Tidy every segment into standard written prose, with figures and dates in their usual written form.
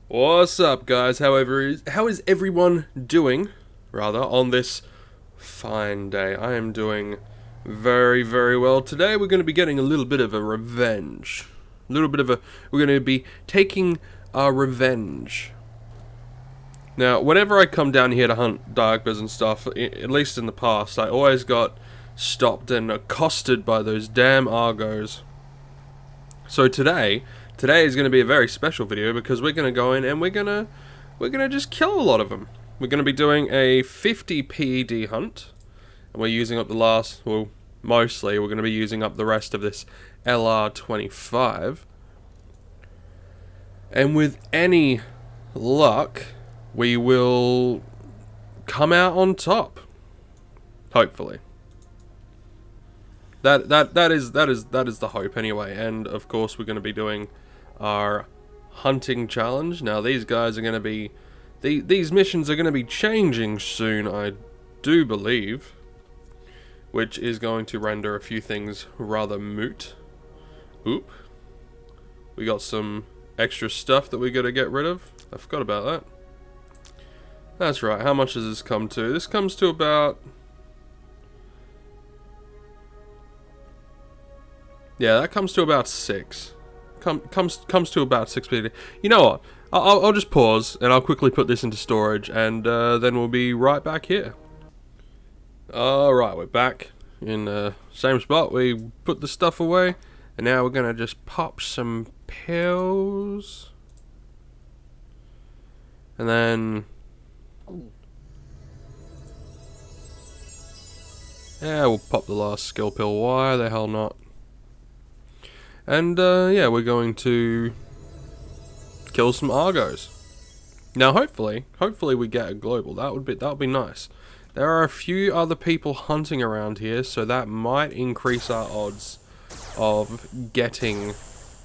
What's up, guys? How is everyone doing? Rather, on this fine day. I am doing very, very well. Today we're going to be getting a little bit of a revenge. We're going to be taking our revenge. Now, whenever I come down here to hunt darkbers and stuff, at least in the past, I always got stopped and accosted by those damn Argos. So today is going to be a very special video because we're going to go in and we're going to just kill a lot of them. We're going to be doing a 50 PED hunt, and we're using up the last, well, mostly we're going to be using up the rest of this LR25. And with any luck, we will come out on top. Hopefully. That is the hope anyway. And of course we're going to be doing our hunting challenge. Now these guys are going to be these missions are going to be changing soon, I do believe, which is going to render a few things rather moot. Oop. We got some extra stuff that we got to get rid of. I forgot about that. That's right. How much does this come to? This comes to about... yeah, that comes to about 6. Comes to about 6 PED. You know what? I'll just pause and I'll quickly put this into storage, and then we'll be right back here. Alright, we're back in the same spot. We put the stuff away, and now we're gonna just pop some pills. And then... yeah, we'll pop the last skill pill. Why the hell not? And yeah, we're going to kill some Argos. Now, hopefully we get a global. That would be nice. There are a few other people hunting around here, so that might increase our odds of getting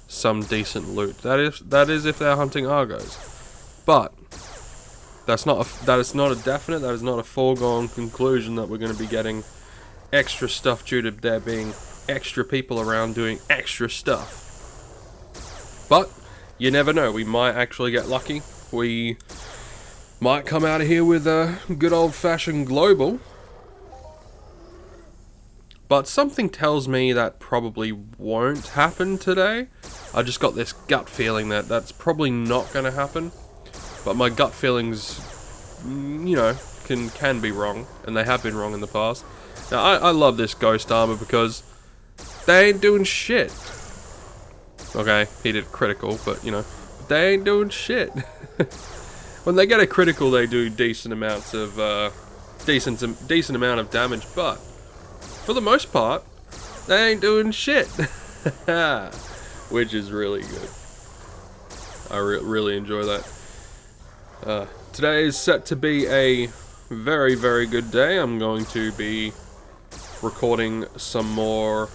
some decent loot. That is if they're hunting Argos. But that is not a definite. That is not a foregone conclusion that we're going to be getting extra stuff due to there being extra people around doing extra stuff. But you never know, we might actually get lucky. We might come out of here with a good old-fashioned global. But something tells me that probably won't happen today. I just got this gut feeling that that's probably not going to happen. But my gut feelings, you know, can be wrong, and they have been wrong in the past. Now, I love this ghost armor because they ain't doing shit. Okay, he did critical, but you know, they ain't doing shit. When they get a critical, they do decent amounts of decent amount of damage, but for the most part, they ain't doing shit. Which is really good. I really enjoy that. Today is set to be a very, very good day. I'm going to be recording some more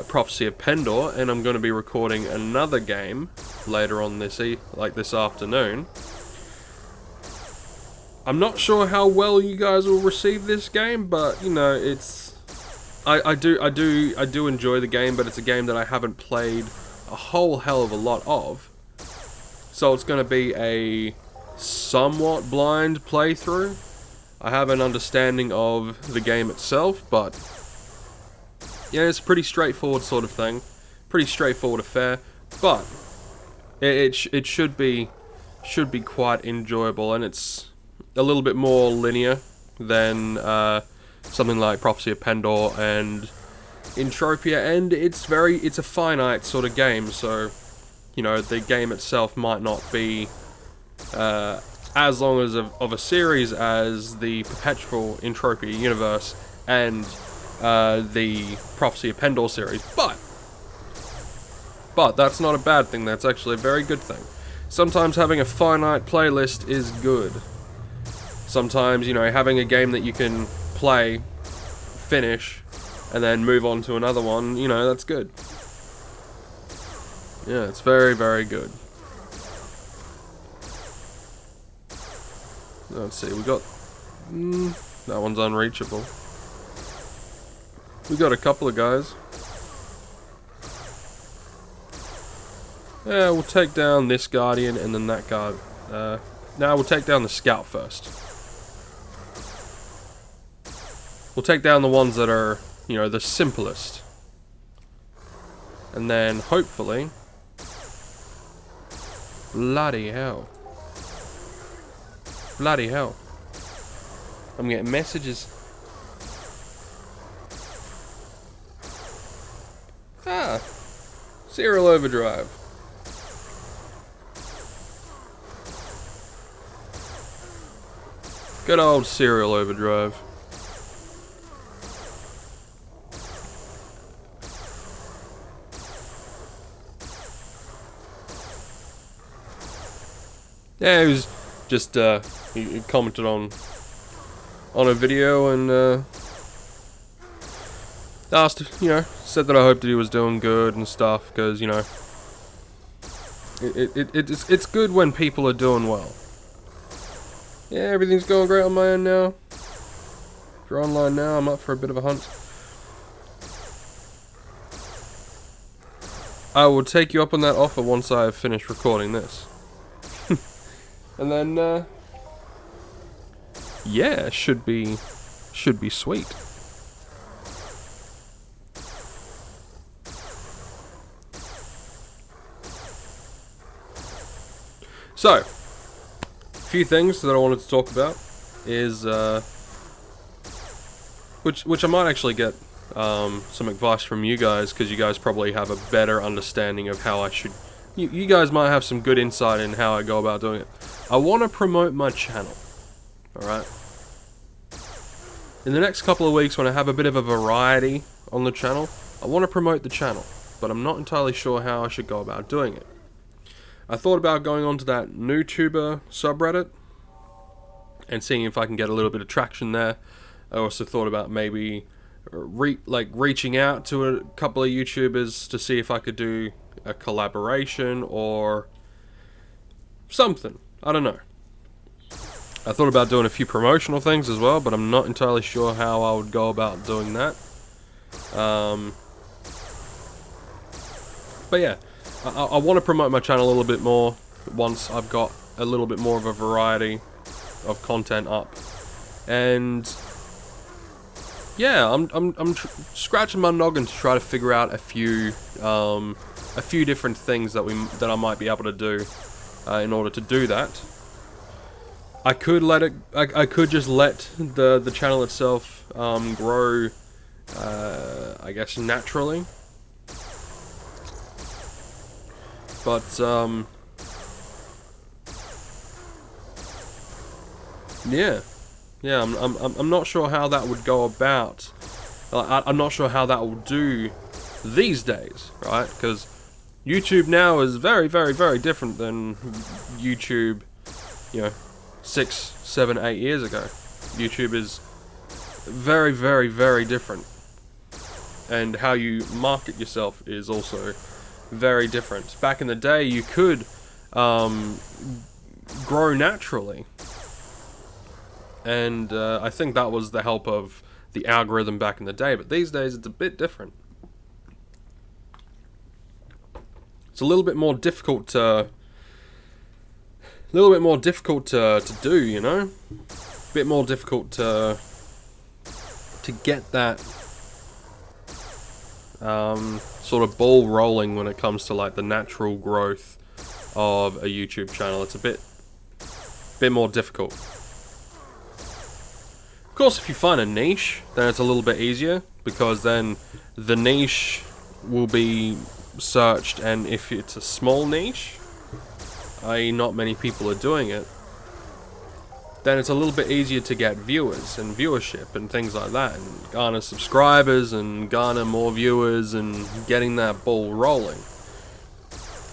Prophecy of Pendor, and I'm going to be recording another game later on this afternoon. I'm not sure how well you guys will receive this game, but you know, I do enjoy the game, but it's a game that I haven't played a whole hell of a lot of. So it's going to be a somewhat blind playthrough. I have an understanding of the game itself, but yeah, it's a pretty straightforward sort of thing. Pretty straightforward affair, but it should be quite enjoyable, and it's a little bit more linear than something like Prophecy of Pendor and Entropia, and it's a finite sort of game, so you know, the game itself might not be as long as of a series as the perpetual Entropia universe and the Prophecy of Pendor series, but that's not a bad thing. That's actually a very good thing. Sometimes having a finite playlist is good. Sometimes, you know, having a game that you can play, finish, and then move on to another one, you know, that's good. Yeah, it's very, very good. Let's see, we got... that one's unreachable. We got a couple of guys. Yeah, we'll take down this Guardian and then that guard. No, we'll take down the Scout first. We'll take down the ones that are, you know, the simplest. And then, hopefully... Bloody hell. Bloody hell. I'm getting messages. Ah! Serial overdrive. Good old serial overdrive. Yeah, he was just, he commented on a video and, asked, you know, said that I hoped that he was doing good and stuff, because, you know, it's good when people are doing well. Yeah, everything's going great on my end now. If you're online now, I'm up for a bit of a hunt. I will take you up on that offer once I have finished recording this. And then, yeah, should be sweet. So, a few things that I wanted to talk about is, which I might actually get some advice from you guys, because you guys probably have a better understanding of how I should. You guys might have some good insight in how I go about doing it. I want to promote my channel, alright? In the next couple of weeks, when I have a bit of a variety on the channel, I want to promote the channel, but I'm not entirely sure how I should go about doing it. I thought about going onto that NewTuber subreddit and seeing if I can get a little bit of traction there. I also thought about maybe reaching out to a couple of YouTubers to see if I could do a collaboration or something. I don't know. I thought about doing a few promotional things as well, but I'm not entirely sure how I would go about doing that. But yeah, I want to promote my channel a little bit more once I've got a little bit more of a variety of content up. And yeah, I'm scratching my noggin to try to figure out a few different things that I might be able to do in order to do that. I could I could just let the channel itself grow, I guess, naturally. But yeah, I'm not sure how that would go about. I'm not sure how that will do these days, right? Because YouTube now is very, very, very different than YouTube, you know, 6, 7, 8 years ago. YouTube is very, very, very different. And how you market yourself is also very different. Back in the day, you could grow naturally. And I think that was the help of the algorithm back in the day. But these days, it's a bit different. It's a little bit more difficult to do, you know? A bit more difficult to get that sort of ball rolling when it comes to like the natural growth of a YouTube channel. It's a bit more difficult. Of course, if you find a niche, then it's a little bit easier, because then the niche will be searched, and if it's a small niche, i.e. not many people are doing it, then it's a little bit easier to get viewers and viewership and things like that, and garner subscribers and garner more viewers and getting that ball rolling.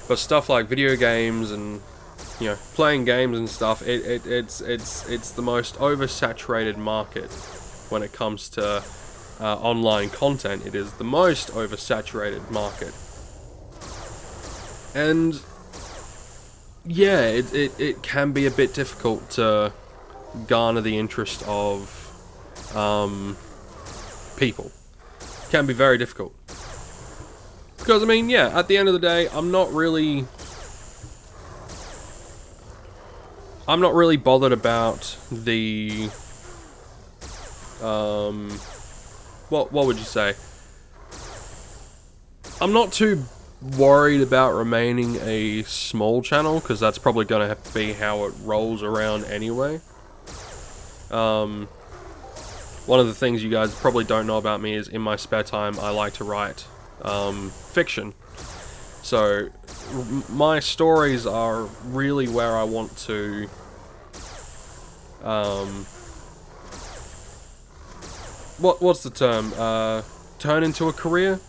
But stuff like video games and, you know, playing games and stuff, it's the most oversaturated market when it comes to online content. It is the most oversaturated market. And yeah, it can be a bit difficult to garner the interest of people. It can be very difficult. Because, I mean, yeah, at the end of the day, I'm not really I'm not really bothered about the what would you say? I'm not too worried about remaining a small channel, because that's probably going to be how it rolls around anyway. One of the things you guys probably don't know about me is in my spare time I like to write fiction. So my stories are really where I want to what's the term? Turn into a career?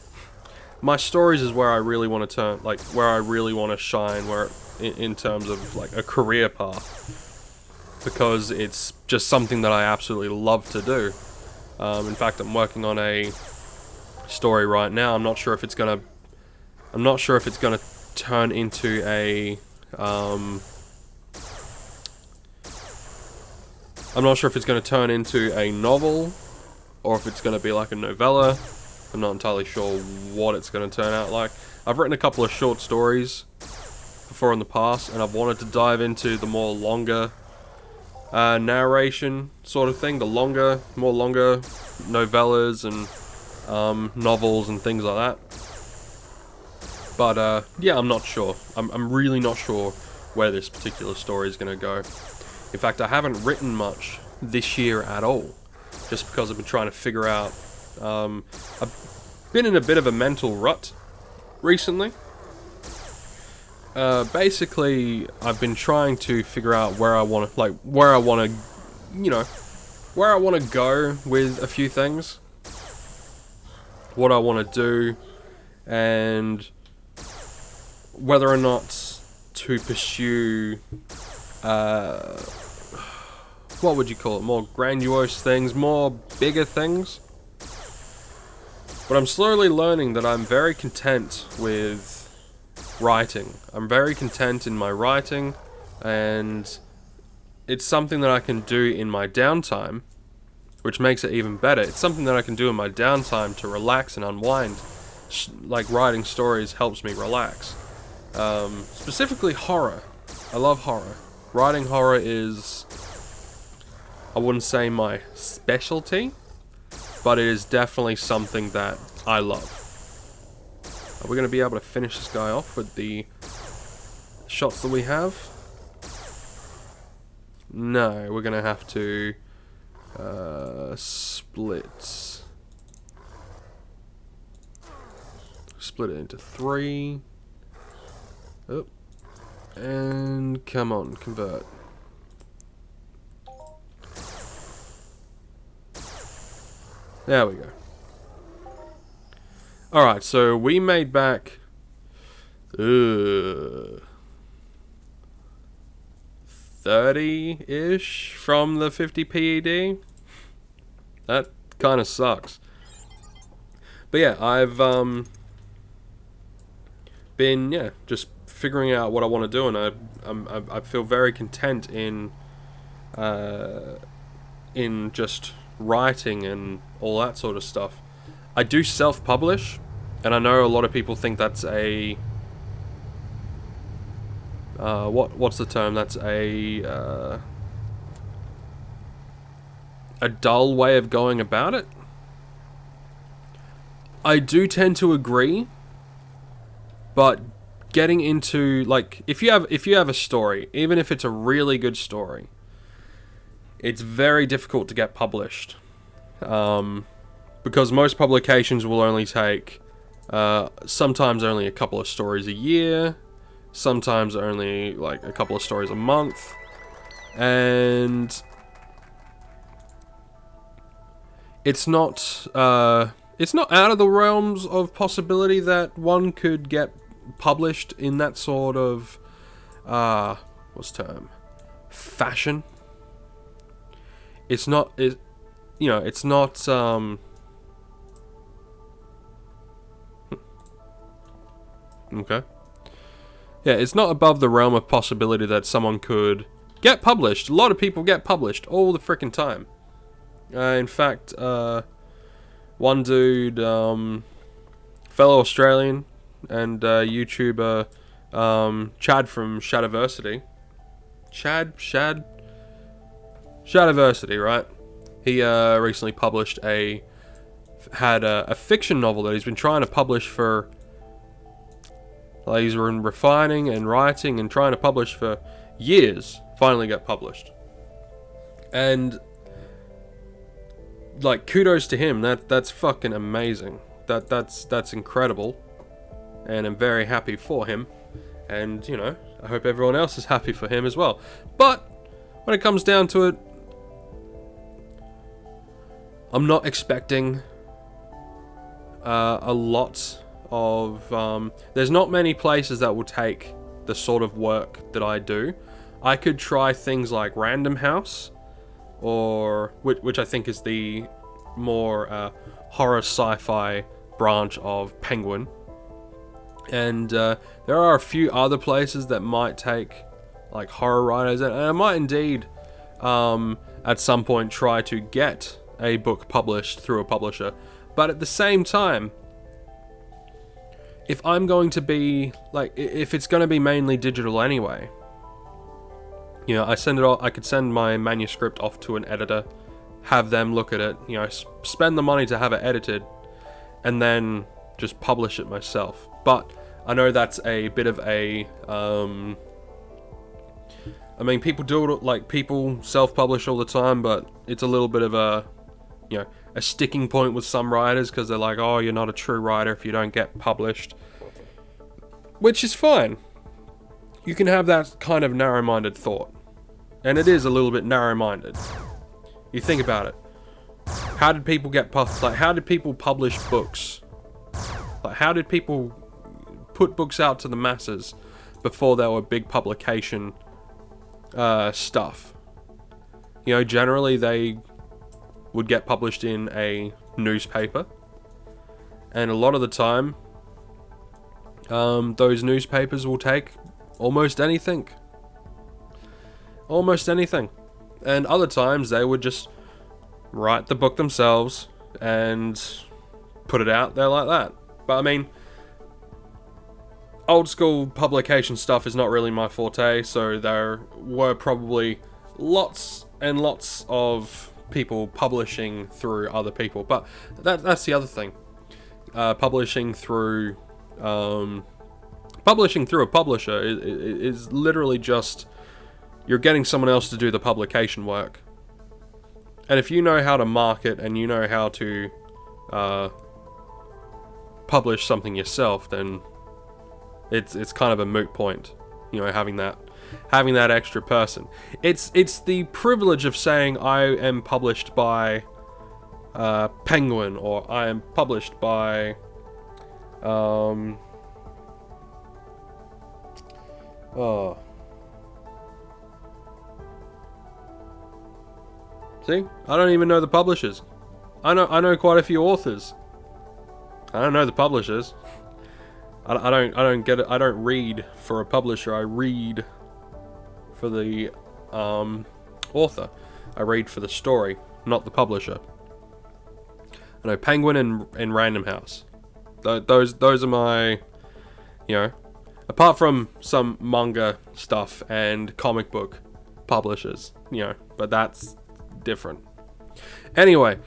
My stories is where I really want to turn, like, where I really want to shine, where in terms of, like, a career path. Because it's just something that I absolutely love to do. In fact, I'm working on a story right now. I'm not sure if it's gonna turn into a, I'm not sure if it's gonna turn into a novel, or if it's gonna be like a novella. I'm not entirely sure what it's going to turn out like. I've written a couple of short stories before in the past, and I've wanted to dive into the more longer narration sort of thing, more longer novellas and novels and things like that. But yeah, I'm not sure. I'm really not sure where this particular story is going to go. In fact, I haven't written much this year at all, just because I've been trying to figure out. I've been in a bit of a mental rut recently. Basically, I've been trying to figure out where I want to, where I want to go with a few things, what I want to do, and whether or not to pursue, what would you call it, more grandiose things, more bigger things. But I'm slowly learning that I'm very content with writing. I'm very content in my writing, and it's something that I can do in my downtime, which makes it even better. It's something that I can do in my downtime to relax and unwind. Like, writing stories helps me relax. Specifically horror. I love horror. Writing horror is, I wouldn't say my specialty, but it is definitely something that I love. Are we going to be able to finish this guy off with the shots that we have? No, we're going to have to split it into 3. Oh. And come on, convert. There we go. Alright, so we made back 30-ish from the 50 PED. That kind of sucks. But yeah, I've been just figuring out what I want to do, and I feel very content in just writing and all that sort of stuff. I do self-publish, and I know a lot of people think that's a what's the term? That's a dull way of going about it. I do tend to agree, but getting into, like, if you have a story, even if it's a really good story, it's very difficult to get published, because most publications will only take sometimes only a couple of stories a year, sometimes only like a couple of stories a month, and it's not out of the realms of possibility that one could get published in that sort of fashion. It's not okay. Yeah, it's not above the realm of possibility that someone could get published. A lot of people get published all the frickin' time. In fact, one dude, fellow Australian and YouTuber, Chad from Shadiversity. Shadiversity, right? He recently published had a fiction novel that he's been trying to publish for. Like, he's been refining and writing and trying to publish for years. Finally got published, and like, kudos to him. That's fucking amazing. That's incredible, and I'm very happy for him. And, you know, I hope everyone else is happy for him as well. But when it comes down to it, I'm not expecting a lot of... there's not many places that will take the sort of work that I do. I could try things like Random House, or which I think is the more horror sci-fi branch of Penguin. And there are a few other places that might take like horror writers, and I might indeed at some point try to get a book published through a publisher. But at the same time, if I'm going to be like, if it's going to be mainly digital anyway, you know, I could send my manuscript off to an editor, have them look at it, you know, spend the money to have it edited, and then just publish it myself. But I know that's a bit of a, I mean, people do it, like, people self-publish all the time, but it's a little bit of a, you know, a sticking point with some writers, because they're like, oh, you're not a true writer if you don't get published. Which is fine. You can have that kind of narrow-minded thought. And it is a little bit narrow-minded. You think about it. How did people get how did people publish books? Like, how did people put books out to the masses before there were big publication stuff? You know, generally they would get published in a newspaper, and a lot of the time those newspapers will take almost anything, and other times they would just write the book themselves and put it out there like that. But I mean, old school publication stuff is not really my forte, so there were probably lots and lots of people publishing through other people. But that's the other thing. Publishing through a publisher is literally just, you're getting someone else to do the publication work. And if you know how to market and you know how to publish something yourself, then it's kind of a moot point, you know, having that extra person. It's the privilege of saying I am published by Penguin, or I am published by See? I don't even know the publishers. I know quite a few authors. I don't know the publishers. I don't get it. I don't read for a publisher. I read for the author. I read for the story, not the publisher. I know Penguin and Random House. Those are my, you know, apart from some manga stuff and comic book publishers, you know, but that's different. Anyway,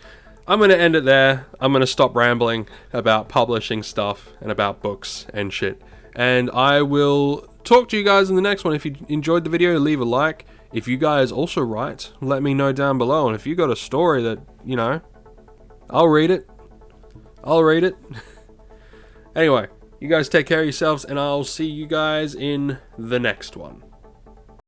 I'm going to end it there. I'm going to stop rambling about publishing stuff and about books and shit. And I will talk to you guys in the next one. If you enjoyed the video, leave a like. If you guys also write, let me know down below. And if you got a story that, you know, I'll read it. Anyway, you guys take care of yourselves, and I'll see you guys in the next one.